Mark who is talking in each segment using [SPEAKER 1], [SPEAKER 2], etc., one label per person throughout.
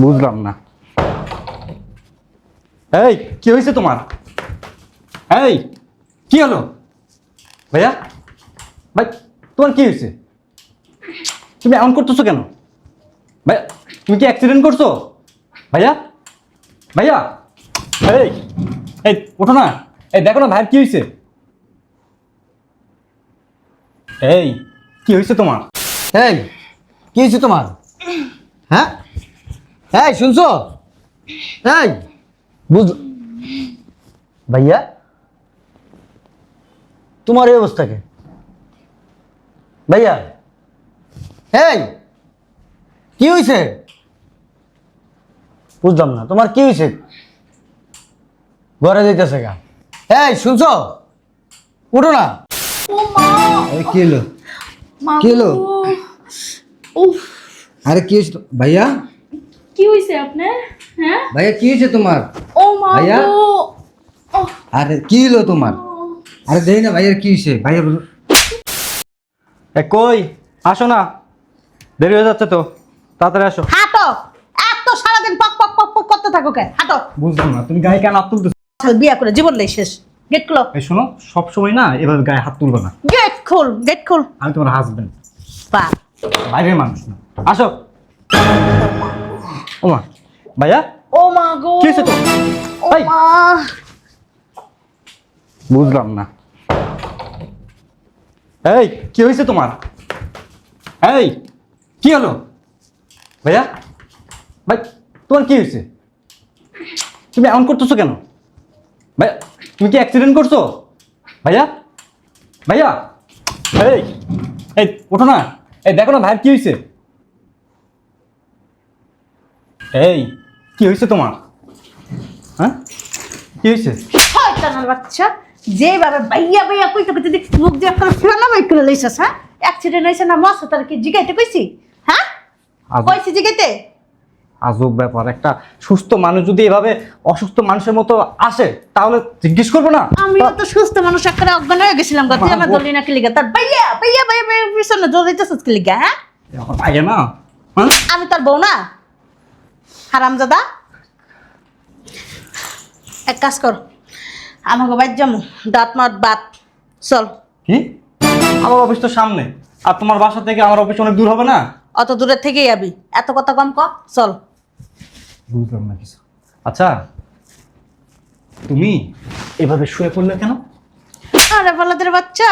[SPEAKER 1] বুঝলাম না। এই কি হয়েছে তোমার? এই কি হলো ভাইয়া? ভাই তোমার কি হয়েছে? তুমি এমন করতেছো কেন ভাইয়া? তুমি কি অ্যাক্সিডেন্ট করছো ভাইয়া? ভাইয়া এই এই ওঠো না। এই দেখো না ভাইয়ের কি হয়েছে? এই কি হয়েছে তোমার?
[SPEAKER 2] এই কি হয়েছে তোমার? হ্যাঁ এই শুনছো? এই বুঝ ভাইয়া তোমার এই অবস্থাকে ভাইয়া এই কি হয়েছে? বুঝলাম না তোমার কি হয়েছে? ঘরে যেতেছে গা। এই শুনছো? উঠো না।
[SPEAKER 3] ও মা,
[SPEAKER 2] এই কি হলো?
[SPEAKER 3] মা
[SPEAKER 2] কি হলো?
[SPEAKER 3] গো। উফ,
[SPEAKER 2] আরে কি হয়েছে ভাইয়া?
[SPEAKER 3] কি হইছে আপনার? হ্যাঁ?
[SPEAKER 2] ভাইয়া কি হয়েছে তোমার?
[SPEAKER 3] ও মা
[SPEAKER 2] ভাইয়া?
[SPEAKER 3] গো। ও,
[SPEAKER 2] আরে কি হলো তোমার? আরে দেই না ভাইয়ার কি হয়েছে? ভাইয়া
[SPEAKER 1] এ কই আসো না, দেরি হয়ে যাচ্ছে তো, তাড়াতাড়ি আসো।
[SPEAKER 4] হাঁটো। এত সারাদিন পক পক পক পক করতে থাকো কেন? হাঁটো।
[SPEAKER 1] বুঝলাম না তুমি গায়ে কেন হাত তুলতেছো?
[SPEAKER 4] বিয়া করে জীবন নেই শেষ। গেট খুলো।
[SPEAKER 1] এই শোনো, সবসময় না এভাবে গায়ে হাত তুলবে না।
[SPEAKER 4] গেট খোল, গেট খোল।
[SPEAKER 1] আমি তোমার হাজবেন্ড,
[SPEAKER 4] বা
[SPEAKER 1] বাইরের মানুষ না। আসো। ওমা ভাইয়া
[SPEAKER 3] ও মা গো।
[SPEAKER 1] কি হয়েছে তো?
[SPEAKER 3] ও
[SPEAKER 1] এই,
[SPEAKER 3] মা।
[SPEAKER 1] বুঝলাম না। এই কি হয়েছে তোমার? এই কি হলো ভাইয়া? ভাই তোমার কি হয়েছে? তুমি এমন করতেছো কেন ভাইয়া? তুমি কি অ্যাক্সিডেন্ট করছো ভাইয়া? ভাইয়া এই এই ওঠো না। এই দেখো না ভাইয়ের কি হয়েছে? এই কি হয়েছে তোমার? হ্যাঁ কি হয়েছে?
[SPEAKER 4] শয়তানের বাচ্চা, যেভাবে বাইয়া বাইয়া কইতে কইতে দেখছি মুখ দিয়ে একটা ফেলা বাই করে লইছাস। হ্যাঁ, অ্যাক্সিডেন্ট হইছে না মরছে তার কি জিগাইতে কইছি? হ্যাঁ কইছি জিগাইতে?
[SPEAKER 1] আজব ব্যাপার, একটা সুস্থ মানুষ যদি এভাবে অসুস্থ মানুষের মতো আসে তাহলে জিজ্ঞেস করবো না?
[SPEAKER 4] আমিও তো সুস্থ মানুষ একটা অজ্ঞান হয়ে গেছিলাম গা। তুই আমার দলি না কি লিগা? তার বাইয়া বাইয়া বাইয়া বাইয়া পিছনে দৌড়াইতেছিস কি লিগা? হ্যাঁ,
[SPEAKER 1] এখন আগে না। হ্যাঁ
[SPEAKER 4] আমি তোর বউ না হারামজাদা? এক কাজ কর, আমাকে বাইর যাবো, দাঁত মাত বাত চল।
[SPEAKER 1] কি? আমার অফিস তো সামনে, আর তোমার বাসা থেকে আমার অফিস অনেক দূর হবে না?
[SPEAKER 4] অত দূরের থেকেই যাবি, এত কথা কম কর, চল।
[SPEAKER 1] বুঝলাম না কিছু। আচ্ছা তুমি এভাবে শুয়ে পড়লে কেন?
[SPEAKER 4] আরে বলাদের বাচ্চা,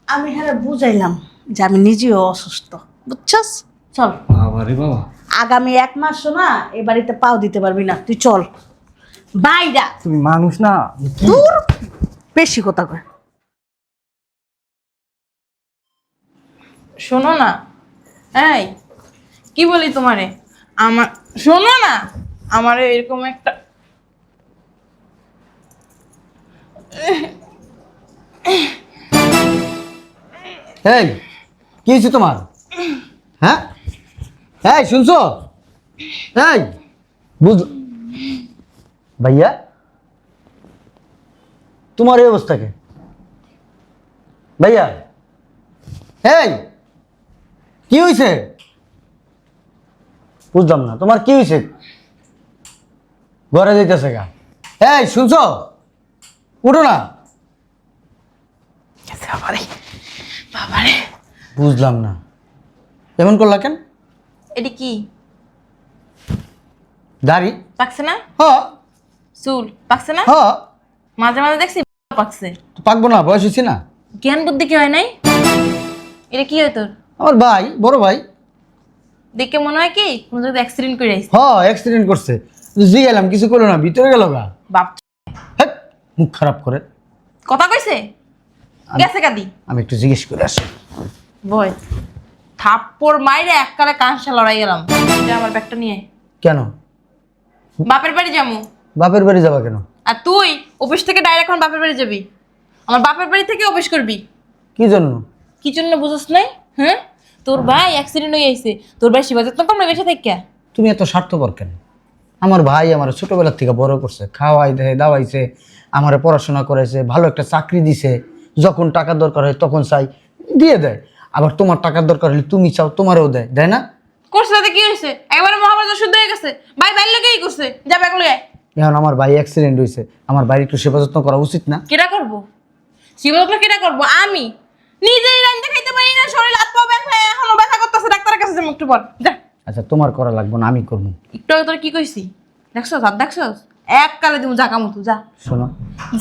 [SPEAKER 4] আমি হ্যাঁ বুঝাইলাম যে আমি নিজেও অসুস্থ, বুঝছস? চল।
[SPEAKER 1] বাবা রে বাবা,
[SPEAKER 4] আগামী 1 মাস না এই বাড়িতে পাও দিতে পারবি না, তুই চল বাইরা।
[SPEAKER 1] তুমি মানুষ না?
[SPEAKER 4] দূর, বেশি কথা কয়।
[SPEAKER 3] শোনো না, এই কি বলি তোমারে, আমার শোনো না, আমার এরকম একটা
[SPEAKER 2] এই কি হয়েছে তোমার? হ্যাঁ এই শুনছো? এই বুঝ ভাইয়া তোমার এই অবস্থাকে ভাইয়া? এই কি হয়েছে? বুঝলাম না তোমার কি হয়েছে? ঘরে যেতেছে গা। এই শুনছো? উঠো না।
[SPEAKER 3] বাবারে বাবারে,
[SPEAKER 2] বুঝলাম না এমন করলা কেন?
[SPEAKER 3] এটি কি
[SPEAKER 2] দাড়ি?
[SPEAKER 3] পাকছে না?
[SPEAKER 2] হ
[SPEAKER 3] চুল পাকছে না?
[SPEAKER 2] হ,
[SPEAKER 3] মাঝে মাঝে দেখছি পাকছে।
[SPEAKER 2] তো পাকবো না, বয়স হয়েছে না।
[SPEAKER 3] জ্ঞান বুদ্ধি কি হয় নাই? এটা কি হয় তোর?
[SPEAKER 2] আমার ভাই, বড় ভাই।
[SPEAKER 3] দেখে মনে হয় কি কোনো জায়গায় অ্যাক্সিডেন্ট করে আসছে।
[SPEAKER 2] হ অ্যাক্সিডেন্ট করছে, জি গেলাম কিছু করলো না, ভিতরে গেল গা।
[SPEAKER 3] বাপ
[SPEAKER 2] হেৎ, মুখ খারাপ করে।
[SPEAKER 3] কথা কইছে গেছে কাদি
[SPEAKER 2] আমি একটু জিজ্ঞেস করে আসি।
[SPEAKER 3] বয় থাপ্পড় মাইরে এককালে কাঁসা লড়াই গেলাম। যা আমার ব্যাগটা নিয়ে আয়।
[SPEAKER 2] কেন?
[SPEAKER 3] বাপের বাড়ি যাবো।
[SPEAKER 2] বাপের বাড়ি যাবা কেন?
[SPEAKER 3] আর তুই অফিস থেকে ডাইরেক্ট এখন বাপের বাড়ি যাবি। আমার বাপের বাড়ি থেকে অফিস করবি।
[SPEAKER 2] কি জন্য?
[SPEAKER 3] কি জন্য বুঝছ নাই? হ্যাঁ, তোর ভাই অ্যাক্সিডেন্ট হয়ে আইছে, তোর ভাই শিবা যত্ন কম বেঁচে থাকি।
[SPEAKER 2] তুমি এত স্বার্থপর কেন? আমার ভাই আমার ছোটবেলার থেকে বড় করছে, খাওয়াই দেয়, দাওয়াইছে, আমার পড়াশোনা করেছে, ভালো একটা চাকরি দিছে। যখন টাকার দরকার হয় তখন চাই, দিয়ে দেয়। আবার তোমার টাকার দরকার হলে তুমি চাও, তোমারও দেয়, দেয় না?
[SPEAKER 3] করছে তাতে কি হয়েছে? একেবারে মহাভারত শুদ্ধ হয়ে গেছে। ভাই বাইর লোকেই করছে, যা ব্যাগ লয়ে আয়।
[SPEAKER 2] এখন আমার ভাই অ্যাক্সিডেন্ট হয়েছে, আমার বাড়ি একটু সেবা যত্ন করা উচিত না?
[SPEAKER 3] কেটা করবো? শিবরাত্রি কেটা করবো? আমি নিজেই রান্না খাইতে পারি না, শরীর হাত পা ব্যথা, এখনো ব্যথা করতেছে, ডাক্তারের কাছে যাবো একটু পর। যা।
[SPEAKER 2] আচ্ছা তোমার করা লাগবে না, আমি করবো।
[SPEAKER 3] একটু আগে তোর কি কইছি? দেখছস হাত দেখছস? এক কালে দিমু জাকা মতো, যা
[SPEAKER 2] শোনো,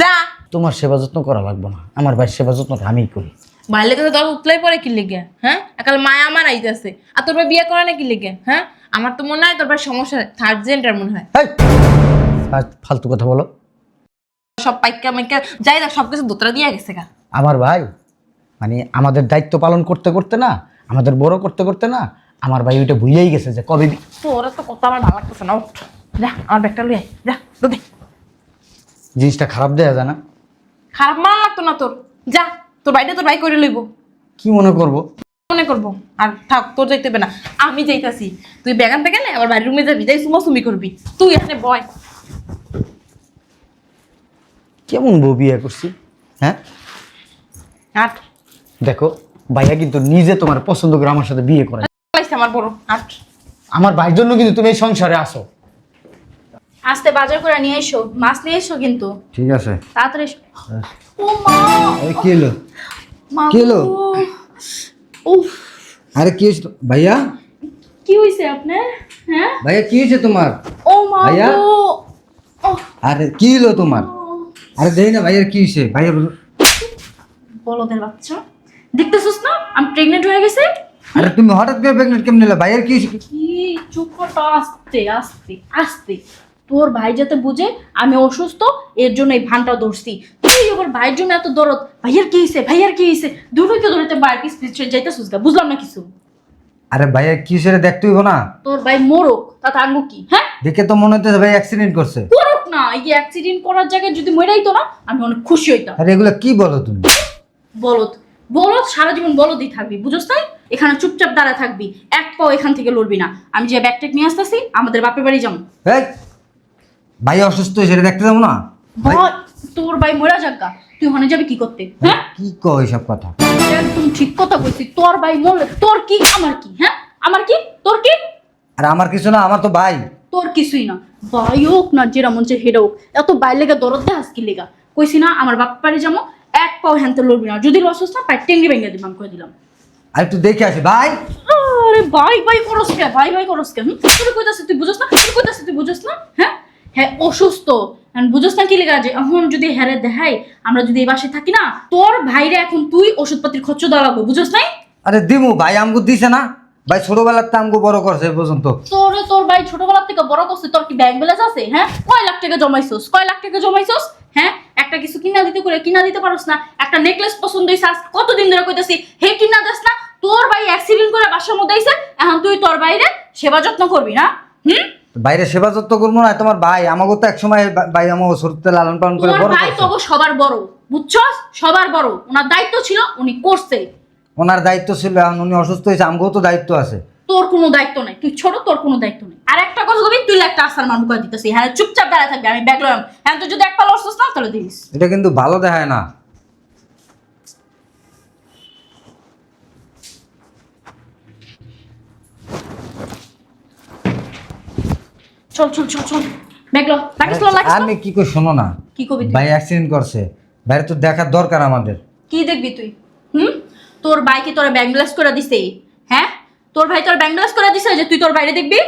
[SPEAKER 3] যা।
[SPEAKER 2] তোমার সেবা যত্ন করা লাগবে না, আমার ভাইয়ের সেবা যত্নটা আমিই করি।
[SPEAKER 3] বাইরে কাছে তোর উতলাই পরে কি লেগে? হ্যাঁ, একাল মায়া আমার আইতেছে, আর তোর ভাই বিয়ে করে না কি লেগে? হ্যাঁ, আমার তো মনে হয় তোর ভাই সমস্যা থার্ড জেন্ডার মনে হয়।
[SPEAKER 2] হেই! ফালতু কথা বলো।
[SPEAKER 3] সব পাইকা মাইকা যাই না, সবকিছু দোতরা দিয়ে গেছে গা।
[SPEAKER 2] আমার ভাই মানে আমাদের দায়িত্ব পালন করতে করতে না, আমাদের বড় করতে করতে না, আমার ভাই ওইটা ভুলেই গেছে যে কবে
[SPEAKER 3] তোর তো কথা আমার ভালো লাগতেছে না। উঠ, যা আমার ব্যাগটা লই আয়, যা দে।
[SPEAKER 2] জিনিসটা খারাপ দেয়া যায় না।
[SPEAKER 3] খারাপ মানা লাগতো না তোর, যা তোর বাইরে তোর ভাই করে লইব।
[SPEAKER 2] কি মনে করবো?
[SPEAKER 3] মনে করবো আর থাক, তোর যাইতে হবে না, আমি যাইতাছি। তুই ব্যাগান থেকে না আবার বাড়ির রুমে যাবি, যাই সুমাসুমি করবি। তুই এখানে বয়।
[SPEAKER 2] কেমন বউ বিয়ে করছি? হ্যাঁ
[SPEAKER 3] আট
[SPEAKER 2] দেখো, ভাইয়া কিন্তু নিজে তোমার পছন্দ করে আমার সাথে বিয়ে করে।
[SPEAKER 3] পাইছে আমার বড় আট।
[SPEAKER 2] আমার ভাইয়ের জন্য কিন্তু তুমি এই সংসারে আসো।
[SPEAKER 5] আস্তে বাজার করে নিয়ে এসো, মাছ নিয়ে এসো কিন্তু
[SPEAKER 2] ঠিক আছে।
[SPEAKER 5] তাড়াতাড়ি এসো। ও মা,
[SPEAKER 2] আরে কি হলো?
[SPEAKER 5] মা
[SPEAKER 2] কি হলো?
[SPEAKER 5] গো। উফ,
[SPEAKER 2] আরে কি হয়েছে ভাইয়া?
[SPEAKER 5] কি হয়েছে আপনার? হ্যাঁ,
[SPEAKER 2] ভাইয়া কি হয়েছে তোমার?
[SPEAKER 5] ও মা
[SPEAKER 2] ভাইয়া?
[SPEAKER 5] গো। ও,
[SPEAKER 2] আরে কি হলো তোমার? আরে দেই না ভাইয়ার কি হয়েছে? ভাইয়া
[SPEAKER 5] বলদের বাচ্চা, দেখতেছিস না আমি প্রেগনেন্ট হয়ে গেছি?
[SPEAKER 2] আরে তুমি হঠাৎ করে প্রেগনেন্ট কেমন নিলে? ভাইয়ার কি হয়েছে?
[SPEAKER 5] কি চুপ করতো, আস্তে আস্তে আস্তে। তোর ভাই যাতে বুঝে আমি অসুস্থ, এর জন্য এই ভানটা ধরছি। তুই ওর ভাইয়ের জন্য এত দরদ, ভাইয়ার কি হয়েছে, ভাইয়ার কি হয়েছে, দুটোকে ধরতে বাইর পিস পিস যাইতেছিস গা, বুঝলাম না কিছু।
[SPEAKER 2] আরে ভাইয়া কি হয়েছে দেখতে হইব না?
[SPEAKER 5] তোর ভাই মোরক, তাতে আঙ্গু কি? হ্যাঁ,
[SPEAKER 2] দেখে তো মনে হচ্ছে ভাই অ্যাক্সিডেন্ট করছে।
[SPEAKER 5] করুক না, এই অ্যাক্সিডেন্ট করার জায়গায় যদি মরে যাইতো না, আমি অনেক খুশি হইতাম।
[SPEAKER 2] আরে এগুলো কি বলো তুমি?
[SPEAKER 5] বলদ বলদ সারা জীবন বলদই থাকবি, বুঝছ তাই? এখানে চুপচাপ দাঁড়া থাকবি, এক পাও এখান থেকে লড়বি না। আমি যে ব্যাগটেক নিয়ে আসতেছি, আমাদের বাপের বাড়ি যাবো।
[SPEAKER 2] এই ভাই অসুস্থ সেটা দেখতে যাবো না? ভাই
[SPEAKER 5] ভয়, তোর ভাই মরা যাগা, তুই ওখানে যাবি কি করতে? হ্যাঁ,
[SPEAKER 2] কি কও এইসব কথা?
[SPEAKER 5] একদম ঠিক কথা কইছি। তোর ভাই মরলে তোর কি, আমার কি? হ্যাঁ, আমার কি, তোর কি?
[SPEAKER 2] আরে আমার কিছু না, আমার তো ভাই।
[SPEAKER 5] তোর কিছুই না, ভাই হোক না যেরা মঞ্চে হেডা হোক, এত বাইর লেগে দরদ দেয় আজকি লেগা। কইছি না আমার বাপ বাড়ি যাবো, এক পাও হ্যানতে লড়বি না। যদি লস না পাই টেঙ্গি ভেঙে দিলাম, করে দিলাম।
[SPEAKER 2] আর একটু দেখে আসি ভাই।
[SPEAKER 5] আরে ভাই ভাই করস কে, ভাই ভাই করস কে? তুই কইতাছিস তুই বুঝছ না, তুই কইতাছিস তুই বুঝছ না? হ্যাঁ হ্যাঁ, অসুস্থ বুঝছ না কি লেগে আছে? এখন যদি হ্যারে দেখাই, আমরা যদি এই বাসায় থাকি না, তোর ভাইরে এখন তুই ওষুধপাতির খরচ দেওয়া লাগবে, বুঝছ নাই?
[SPEAKER 2] আরে দিমু, ভাই আমগো দিছে না? ভাই ছোটবেলার তো আমগো বড় করছে এ পর্যন্ত।
[SPEAKER 5] তোর ভাই ছোটবেলা থেকে বড় করছে, তোর কি ব্যাংক ব্যালেন্স আছে? হ্যাঁ, কয় লাখ টাকা জমাইছস, কয় লাখ টাকা জমাইছস? হ্যাঁ, একটা কিছু কিনা দিতে করে কিনা দিতে পারোস না। একটা নেকলেস পছন্দ হইছে, আজ কতদিন ধরে কইতাছি হে কিনা দেস না। তোর ভাই অ্যাক্সিডেন্ট করে বাসার মধ্যে আইছে, এখন তুই তোর বাইরে সেবা যত্ন করবি না?
[SPEAKER 2] বাইরে সেবা যত্ন করবো না? তোমার ভাই আমাকে তো একসময় ভাই আমাকে সরতে লালন পালন করে
[SPEAKER 5] তোমার
[SPEAKER 2] বড়
[SPEAKER 5] ভাই
[SPEAKER 2] করছে।
[SPEAKER 5] তো সবার বড়, বুঝছস? সবার বড়, ওনার দায়িত্ব ছিল, উনি করছে।
[SPEAKER 2] ওনার দায়িত্ব ছিল, এখন উনি অসুস্থ হয়েছে, আমগো তো দায়িত্ব আছে।
[SPEAKER 5] তোর কোনো দায়িত্ব নাই, তুই ছোট, তোর কোনো দায়িত্ব নেই। আর একটা কথা কবি, তুই একটা আসার মান মুখে দিতেছি। হ্যাঁ, চুপচাপ দাঁড়ায় থাকবি, আমি ব্যাগ লইলাম। হ্যাঁ, তুই যদি এক পা লড়ছস না, তাহলে দিস।
[SPEAKER 2] এটা কিন্তু ভালো দেখায় না।
[SPEAKER 5] চল চল চল চল, ব্যাগ ল, লাগিস ল, লাগিস ল।
[SPEAKER 2] আমি কি কই শোনো না,
[SPEAKER 5] কি কবি তুই?
[SPEAKER 2] ভাই অ্যাক্সিডেন্ট করছে, বাইরে তো দেখার দরকার আমাদের।
[SPEAKER 5] কি দেখবি তুই? তোর ভাই কি তোরা ব্যাংক ব্যালেন্স করে দিছে? হ্যাঁ, তোর ভাই তোর ব্যাংক ব্যালেন্স করে দিছে যে তুই তোর বাইরে দেখবি?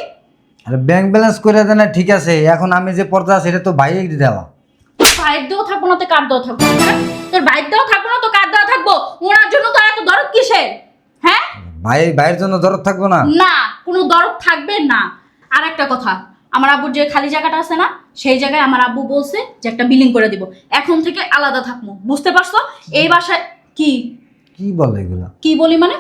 [SPEAKER 2] আরে ব্যাংক ব্যালেন্স করে দেয় না, ঠিক আছে, এখন আমি যে পর্দা সেটা তো ভাই দেওয়া।
[SPEAKER 5] তোর ভাইয়ের দেওয়া থাকবো না তো কার দেওয়া থাকবো? হ্যাঁ, তোর ভাইয়ের দেওয়া থাকবো না তো কার দেওয়া থাকবো? ওনার জন্য তোর এত দরদ কিসের? হ্যাঁ,
[SPEAKER 2] ভাইয়ের জন্য দরদ থাকবো না?
[SPEAKER 5] না, কোনো দরদ থাকবে না। আর একটা কথা, আমার আব্বুর যে খালি জায়গাটা আছে না, সেই জায়গায় আমার আব্বু বলছে যে একটা বিল্ডিং করে দিব। এখন থেকে আলাদা থাকবো, বুঝতে পারছো? এই বাসায় কি
[SPEAKER 2] কি বলে এগুলা?
[SPEAKER 5] কি বলি মানে,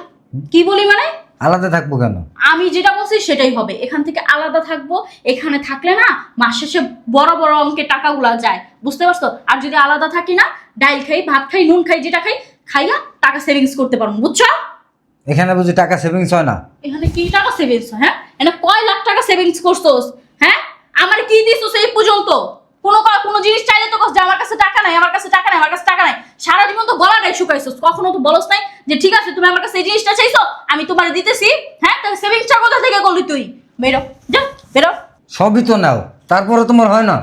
[SPEAKER 5] কি বলি মানে?
[SPEAKER 2] আলাদা থাকবো কেন?
[SPEAKER 5] আমি যেটা বলছি সেটাই হবে। এখান থেকে আলাদা থাকবো। এখানে থাকলে না মাস শেষে বড় বড় অঙ্কের টাকাগুলা যায়, বুঝতে পারছো? আর যদি আলাদা থাকি না, ডাইল খাই, ভাত খাই, নুন খাই, যেটা খাই খাইয়া টাকা সেভিংস করতে পারবো, বুঝছো?
[SPEAKER 2] এখানে বুঝি টাকা সেভিংস হয় না?
[SPEAKER 5] এখানে কি টাকা সেভিংস? হ্যাঁ, এখানে কয় লাখ টাকা সেভিংস করছোস? হ্যাঁ, আমার কি দিছোস এই পর্যন্ত? কোনো জিনিস চাইলে তো কস যে আমার কাছে টাকা নাই, আমার কাছে টাকা নাই, আমার কাছে টাকা নাই। সারা জীবন তো গলাটাই শুকাইছস, কখনো তো বলস নাই যে ঠিক আছে তুমি আমার কাছে এই জিনিসটা চাইছো আমি তোমার দিতেছি। হ্যাঁ, তাহলে সেভিংসটা কোথা থেকে করলি তুই? বেরো, যা বেরো।
[SPEAKER 2] সবই তো নাও, তারপরে তোমার হয় না।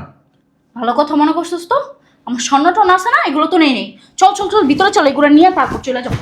[SPEAKER 5] ভালো কথা মনে করছিস তো? আমার স্বর্ণটন আছে না, এগুলো তো নেই। চল চল চল ভিতরে চল, এগুলো নিয়ে তারপর চলে যাও।